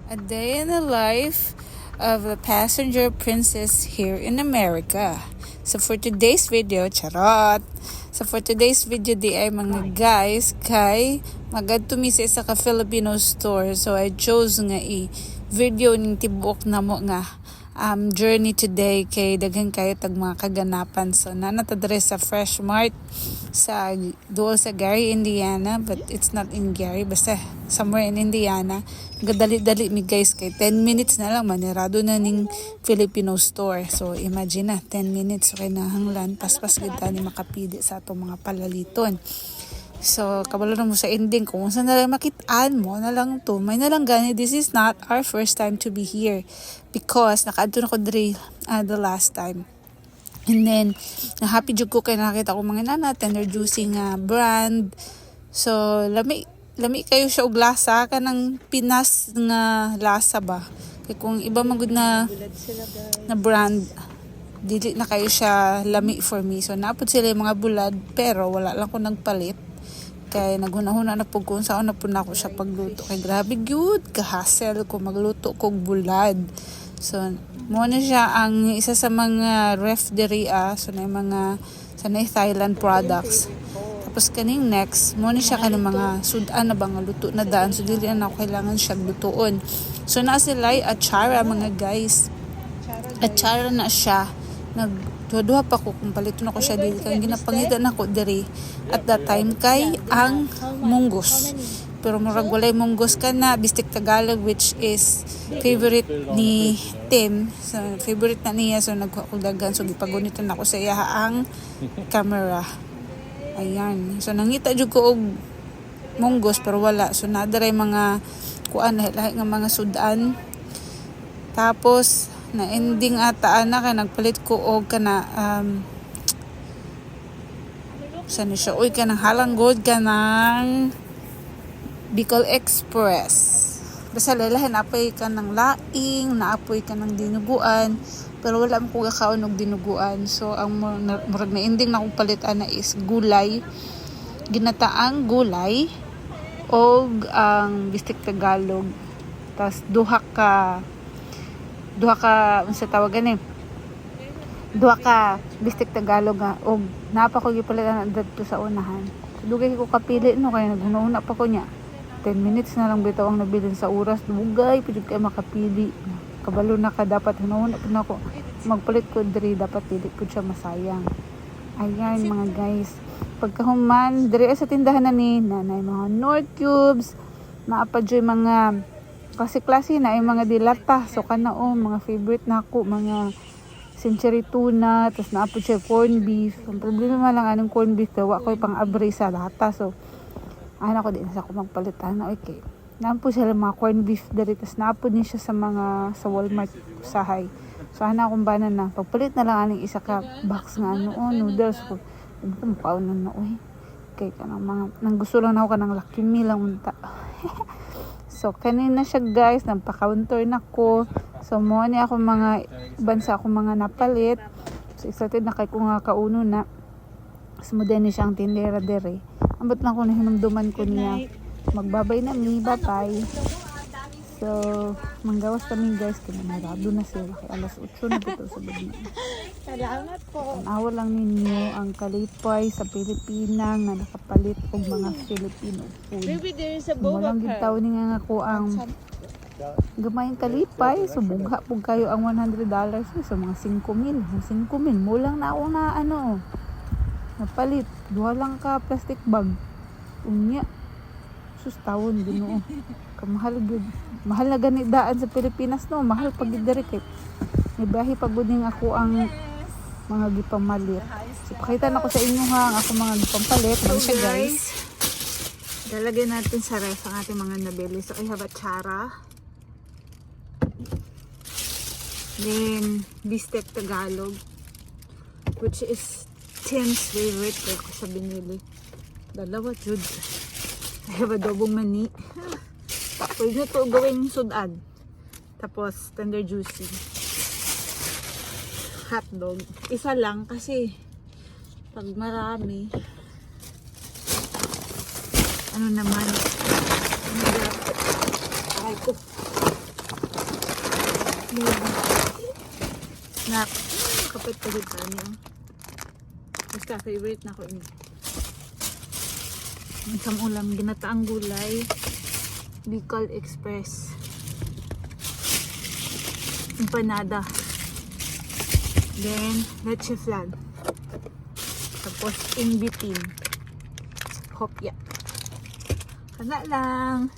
A day in the life of a passenger princess here in America. So for today's video, charot! So for today's video, di ay mga guys, kay magadto mi sa isa ka Filipino store. So I chose nga i-video ning tibuok na mo nga journey today kay daghan kayo tag mga kaganapan. So nanatadre sa Fresh Mart sa dool sa Gary, Indiana, but it's not in Gary, basta somewhere in Indiana. Gadali-dali mi guys kay 10 minutes na lang manirado na ning Filipino store. So imagine na 10 minutes okay na hanglan paspas gid ta ni makapili sa atong mga palaliton. So, kabalo na mo sa ending kung saan na lang makitaan mo na lang to. May na lang gani, this is not our first time to be here. Because, nakaadto na ko dre the last time. And then, na-happy jud ko kay nakita ko mga nana, tender juicy nga brand. So, lami kayo siya og lasa, kanang Pinas nga lasa ba. Kaya kung iba magud na brand, dili na kayo siya lami for me. So, naapod sila yung mga bulad, pero wala lang ko nagpalit. Kay naghuna-huna na po kung saan na po na ako siya pagluto. Kay grabe good, ka-hassle ko magluto kog bulad. So, mo na siya ang isa sa mga ref diri so na mga Thailand products. Tapos kaning next, mo na siya kanang mga sudan na ba nga luto na daan. So, dili na ako kailangan siya lutoon. So, na sila achara mga guys. Achara na siya. Duha pa ko kung palito na ko siya dili kang ginapangitan ako diri at that time kay ang munggos, pero murag walay munggos ka na bistik Tagalog, which is favorite ni Tim. So favorite na niya, so nagkudagan, so gipagunito na ako sa iya ang camera. Ayan, so nangita jud ko og munggos pero wala, so nadaray mga kuan lahi nga mga sudan. Tapos na ending ata na kay nagpalit ko og kana saan siya uy kanang halanggod kanang Bicol Express. Basta lalahin apay ka ng laing, naapoy ka ng dinuguan, pero wala mo ko kakaon og dinuguan. So ang murag na ending na kong palitan na is gulay, ginataang gulay og ang bistik Tagalog. Tas duha ka unsa tawagan duha ka bistik Tagalog nga og napa ko gipalitan dadto sa unahan. So, dugay ko kapili no kay naghuna pa ko nya 10 minutes na lang bitaw ang nabilin sa oras, dugay pud kay makapili. Kabalo na ka dapat hunahuna pud nako magpalit ko diri, dapat dili pud siya masayang. Ayan mga guys, pagkahuman diri sa tindahan na ni nanay mga North Cubes, naapa joy mga klase-klase na ay mga dilata. So kana mga favorite nako mga century tuna, tapos naapod siya corn beef. Ang problema lang anong corn beef kay wa koy pang-abre sa lata. So ana ko din sa ko magpalitan na okay. Naapod sila mga corn beef diri, tapos naapod ni siya sa Walmart usahay. So ana akong banan na pagpalit na lang aning isa ka box nga noodles ko. Ano pa na oy. Kay kanang mga nang gusto lang ako kanang Lucky Meal lang unta. So, kanina siya guys, nagpa-counter na ko. So, mo ni ako mga bansa ako mga napalit. So, excited na kay ko nga kauno na. So, mo din siya ang tindera dere. Ambot lang ko na hinumduman ko niya. Magbabay na mi, bye-bye. So, manggawas kami guys. Kinanarado na sila. Kaya alas 8 na dito sa gabi. Salamat po. Tanawa lang ninyo ang kalipay sa Pilipinas na nakapalit og mga Filipino food. Maybe there is a boba Walang gitaw ni nga ako ang gamayang kalipay. So, bugha po kayo ang $100. So, mga 5,000. 5,000 mo lang na ako na napalit. Duha lang ka plastic bag. Unya. Sus, tawon Ginoo. Kamahal gud. Mahal na gani daan sa Pilipinas no. Mahal pag diri kay nibahi paguding ako ang mga gipamalit. So, pakita na ko sa inyo ha ang ako mga gipampalit. Ano siya guys? Lalagay natin sa ref ang ating mga nabili. So, I have achara. Then, bistek Tagalog. Which is Tim's favorite. Kaya ko sa binili. Dalawa, jud. I have adobong mani. Pwede na ito gawing sudan. Tapos, tender juicy. Hotdog. Isa lang kasi pag marami ano naman ay ko Snack. Kapit pa dito niya. Basta favorite na ko ini. Isang ulam, ginataang gulay. Bicol Express. Empanada. Then, leche flan. Tapos, in between. Hopya. Kana lang.